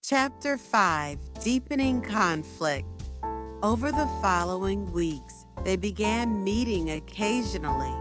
Chapter 5, Deepening Conflict. Over the following weeks, they began meeting occasionally,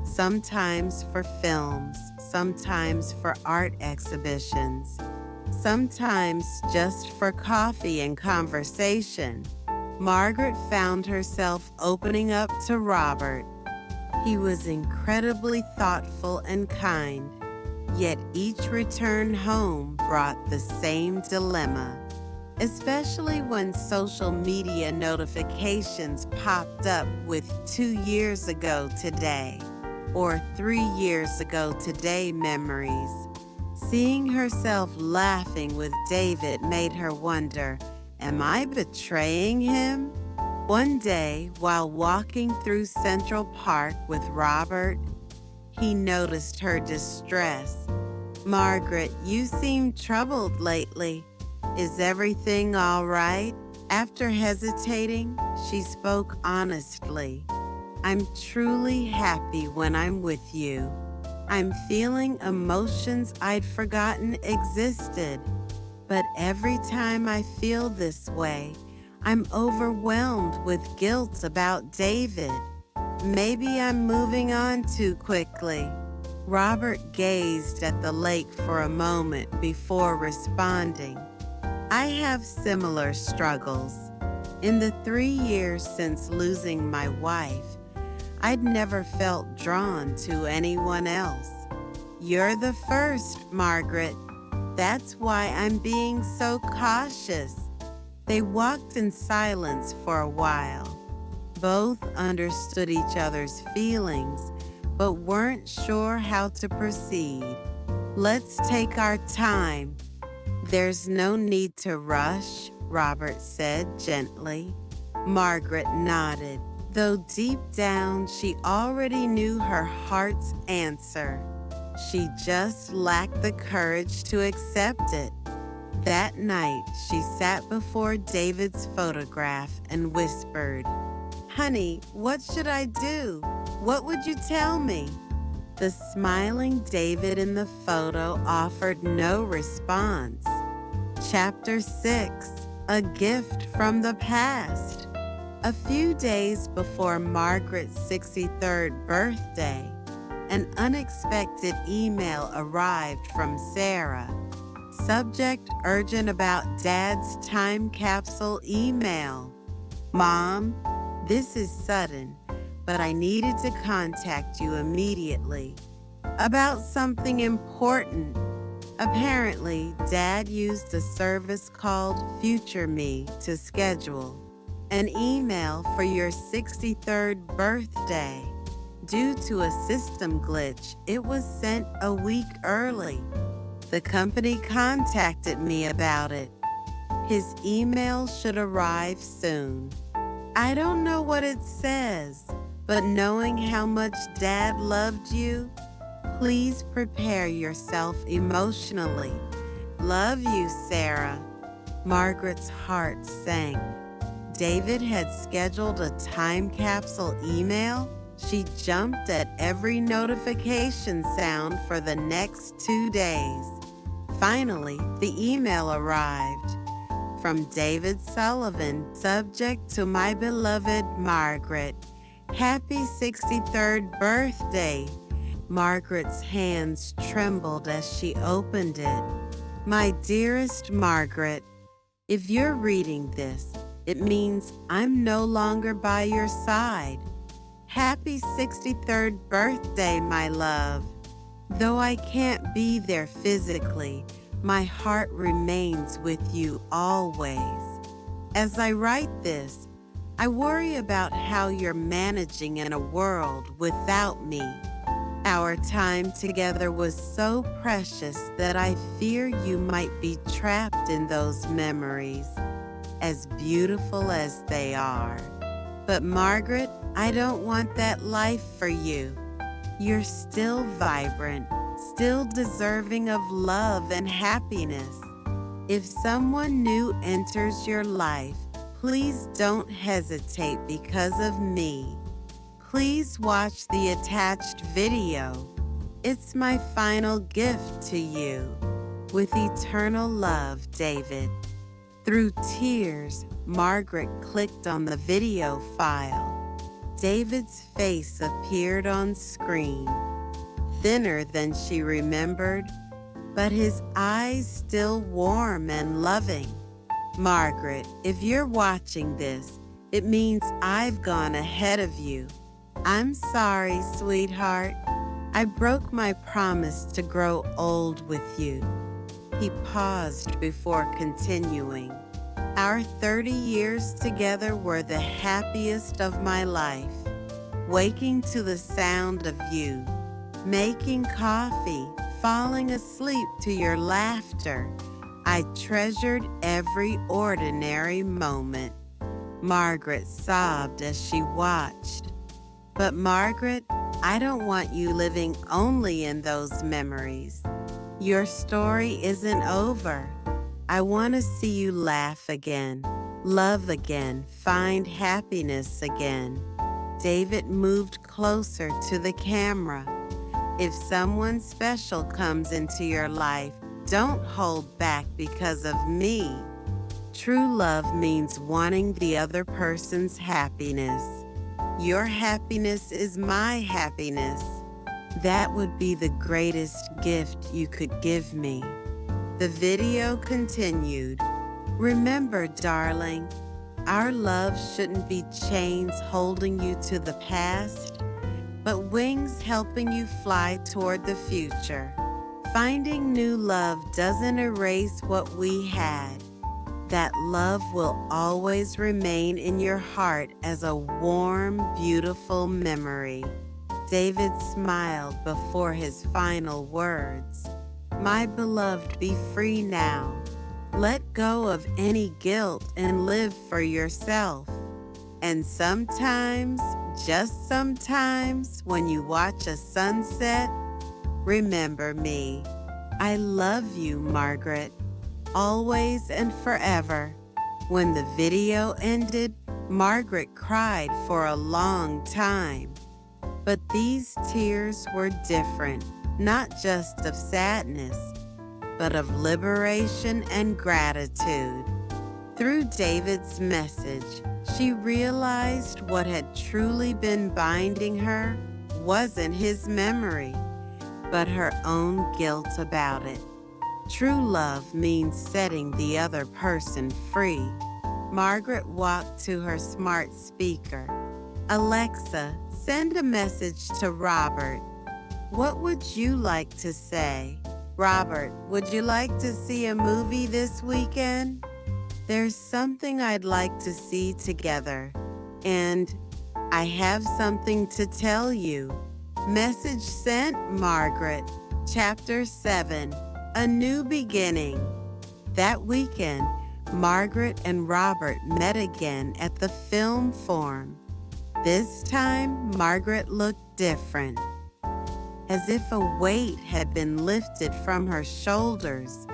sometimes for films, sometimes for art exhibitions, sometimes just for coffee and conversation. Margaret found herself opening up to Robert. He was incredibly thoughtful and kind, yet each return home brought the same dilemma, especially when social media notifications popped up with 2 years ago today or 3 years ago today memories. Seeing herself laughing with David made her wonder, am I betraying him? One day, while walking through Central Park with Robert, he noticed her distress. Margaret, you seem troubled lately. Is everything all right? After hesitating, she spoke honestly. I'm truly happy when I'm with you. I'm feeling emotions I'd forgotten existed. But every time I feel this way, I'm overwhelmed with guilt about David. Maybe I'm moving on too quickly. Robert gazed at the lake for a moment before responding. I have similar struggles. In the 3 years since losing my wife, I'd never felt drawn to anyone else. You're the first, Margaret. That's why I'm being so cautious. They walked in silence for a while. Both understood each other's feelings, but weren't sure how to proceed. Let's take our time. There's no need to rush, Robert said gently. Margaret nodded, though deep down she already knew her heart's answer. She just lacked the courage to accept it. That night, she sat before David's photograph and whispered, Honey, what should I do? What would you tell me? The smiling David in the photo offered no response. Chapter 6, A Gift from the Past. A few days before Margaret's 63rd birthday, an unexpected email arrived from Sarah. Subject urgent about Dad's time capsule email. Mom, this is sudden, but I needed to contact you immediately about something important. Apparently, Dad used a service called FutureMe to schedule an email for your 63rd birthday. Due to a system glitch, it was sent a week early. The company contacted me about it. His email should arrive soon. I don't know what it says, but knowing how much Dad loved you, please prepare yourself emotionally. Love you, Sarah. Margaret's heart sank. David had scheduled a time capsule email? She jumped at every notification sound for the next 2 days. Finally, the email arrived. From David Sullivan, subject to my beloved Margaret. Happy 63rd birthday. Margaret's hands trembled as she opened it. My dearest Margaret, if you're reading this, it means I'm no longer by your side. Happy 63rd birthday, my love. Though I can't be there physically, my heart remains with you always. As I write this, I worry about how you're managing in a world without me. Our time together was so precious that I fear you might be trapped in those memories, as beautiful as they are. But Margaret, I don't want that life for you. You're still vibrant, still deserving of love and happiness. If someone new enters your life, please don't hesitate because of me. Please watch the attached video. It's my final gift to you. With eternal love, David. Through tears, Margaret clicked on the video file. David's face appeared on screen, thinner than she remembered, but his eyes still warm and loving. Margaret, if you're watching this, it means I've gone ahead of you. I'm sorry, sweetheart. I broke my promise to grow old with you. He paused before continuing. Our 30 years together were the happiest of my life. Waking to the sound of you, making coffee, falling asleep to your laughter. I treasured every ordinary moment. Margaret sobbed as she watched. But Margaret, I don't want you living only in those memories. Your story isn't over. I want to see you laugh again, love again, find happiness again. David moved closer to the camera. If someone special comes into your life, don't hold back because of me. True love means wanting the other person's happiness. Your happiness is my happiness. That would be the greatest gift you could give me. The video continued. Remember, darling, our love shouldn't be chains holding you to the past, but wings helping you fly toward the future. Finding new love doesn't erase what we had. That love will always remain in your heart as a warm, beautiful memory. David smiled before his final words. My beloved, be free now. Let go of any guilt and live for yourself. And sometimes, just sometimes, when you watch a sunset, remember me. I love you, Margaret, always and forever. When the video ended, Margaret cried for a long time. But these tears were different, not just of sadness, but of liberation and gratitude. Through David's message, she realized what had truly been binding her wasn't his memory, but her own guilt about it. True love means setting the other person free. Margaret walked to her smart speaker. Alexa, send a message to Robert. What would you like to say? Robert, would you like to see a movie this weekend? There's something I'd like to see together, and I have something to tell you. Message sent, Margaret. Chapter 7, A New Beginning. That weekend, Margaret and Robert met again at the film forum. This time, Margaret looked different, as if a weight had been lifted from her shoulders.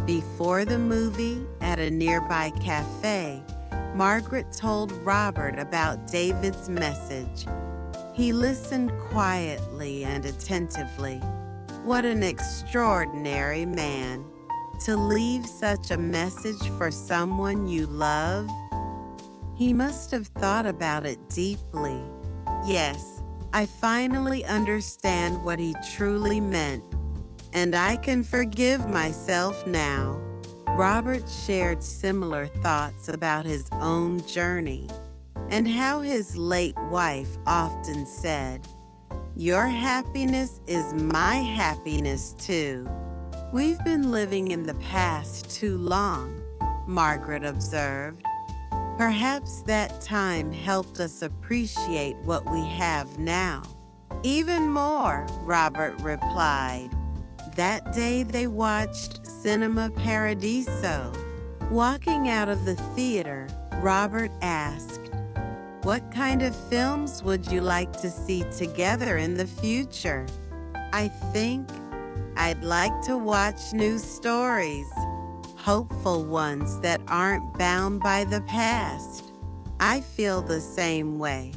Before the movie, at a nearby cafe, Margaret told Robert about David's message. He listened quietly and attentively. What an extraordinary man, to leave such a message for someone you love. He must have thought about it deeply. Yes, I finally understand what he truly meant, and I can forgive myself now. Robert shared similar thoughts about his own journey and how his late wife often said, "Your happiness is my happiness too." We've been living in the past too long, Margaret observed. Perhaps that time helped us appreciate what we have now. Even more, Robert replied. That day they watched Cinema Paradiso. Walking out of the theater, Robert asked, "What kind of films would you like to see together in the future?" "I think I'd like to watch new stories, hopeful ones that aren't bound by the past." I feel the same way.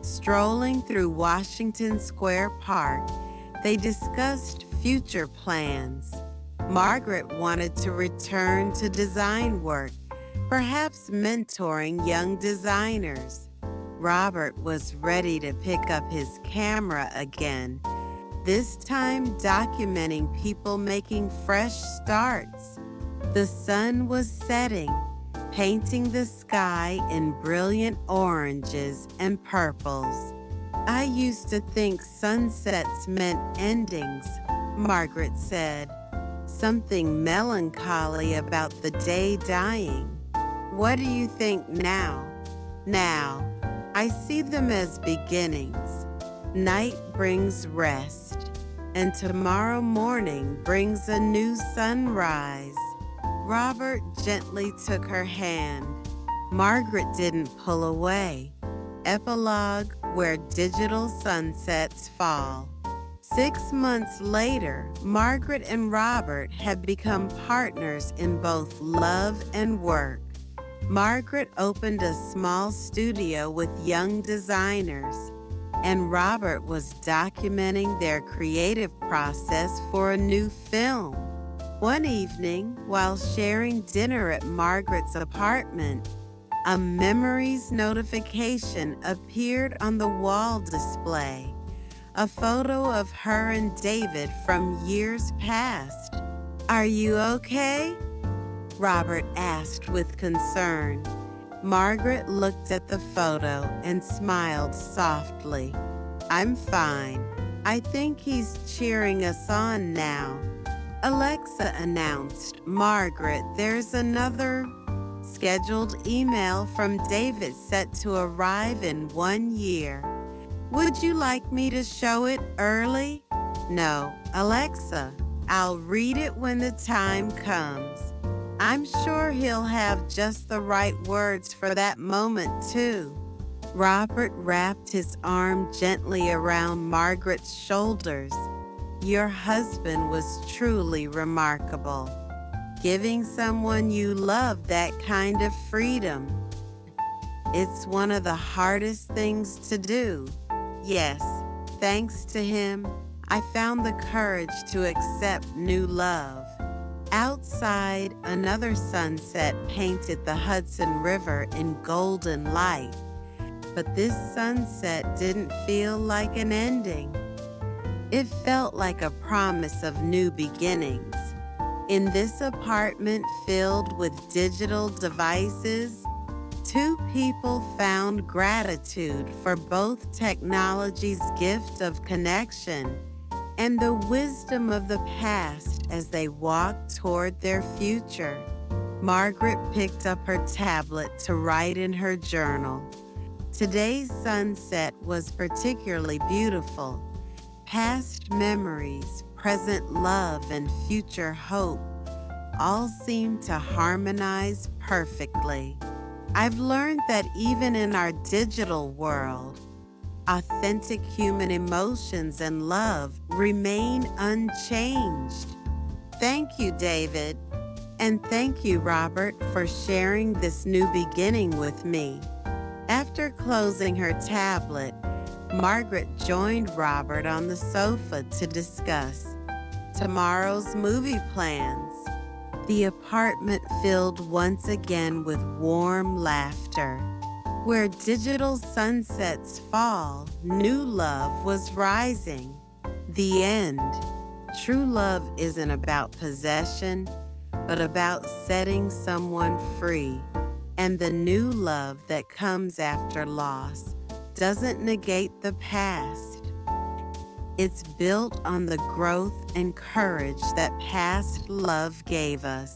Strolling through Washington Square Park, they discussed future plans. Margaret wanted to return to design work, perhaps mentoring young designers. Robert was ready to pick up his camera again, this time documenting people making fresh starts. The sun was setting, painting the sky in brilliant oranges and purples. I used to think sunsets meant endings, Margaret said. Something melancholy about the day dying. What do you think now? Now, I see them as beginnings. Night brings rest, and tomorrow morning brings a new sunrise. Robert gently took her hand. Margaret didn't pull away. Epilogue Where Digital Sunsets Fall. 6 months later, Margaret and Robert had become partners in both love and work. Margaret opened a small studio with young designers, and Robert was documenting their creative process for a new film. One evening, while sharing dinner at Margaret's apartment, a memories notification appeared on the wall display, a photo of her and David from years past. "Are you okay?" Robert asked with concern. Margaret looked at the photo and smiled softly. "I'm fine. I think he's cheering us on now." Alexa announced, "Margaret, there's another scheduled email from David set to arrive in 1 year. Would you like me to show it early?" "No, Alexa, I'll read it when the time comes. I'm sure he'll have just the right words for that moment, too." Robert wrapped his arm gently around Margaret's shoulders. "Your husband was truly remarkable. Giving someone you love that kind of freedom. It's one of the hardest things to do. Yes, thanks to him, I found the courage to accept new love." Outside, another sunset painted the Hudson River in golden light. But this sunset didn't feel like an ending. It felt like a promise of new beginnings. In this apartment filled with digital devices, two people found gratitude for both technology's gift of connection and the wisdom of the past as they walked toward their future. Margaret picked up her tablet to write in her journal. Today's sunset was particularly beautiful. Past memories, present love, and future hope all seem to harmonize perfectly. I've learned that even in our digital world, authentic human emotions and love remain unchanged. Thank you, David. And thank you, Robert, for sharing this new beginning with me. After closing her tablet, Margaret joined Robert on the sofa to discuss tomorrow's movie plans. The apartment filled once again with warm laughter. Where digital sunsets fall, new love was rising. The end. True love isn't about possession, but about setting someone free. And the new love that comes after loss doesn't negate the past. It's built on the growth and courage that past love gave us.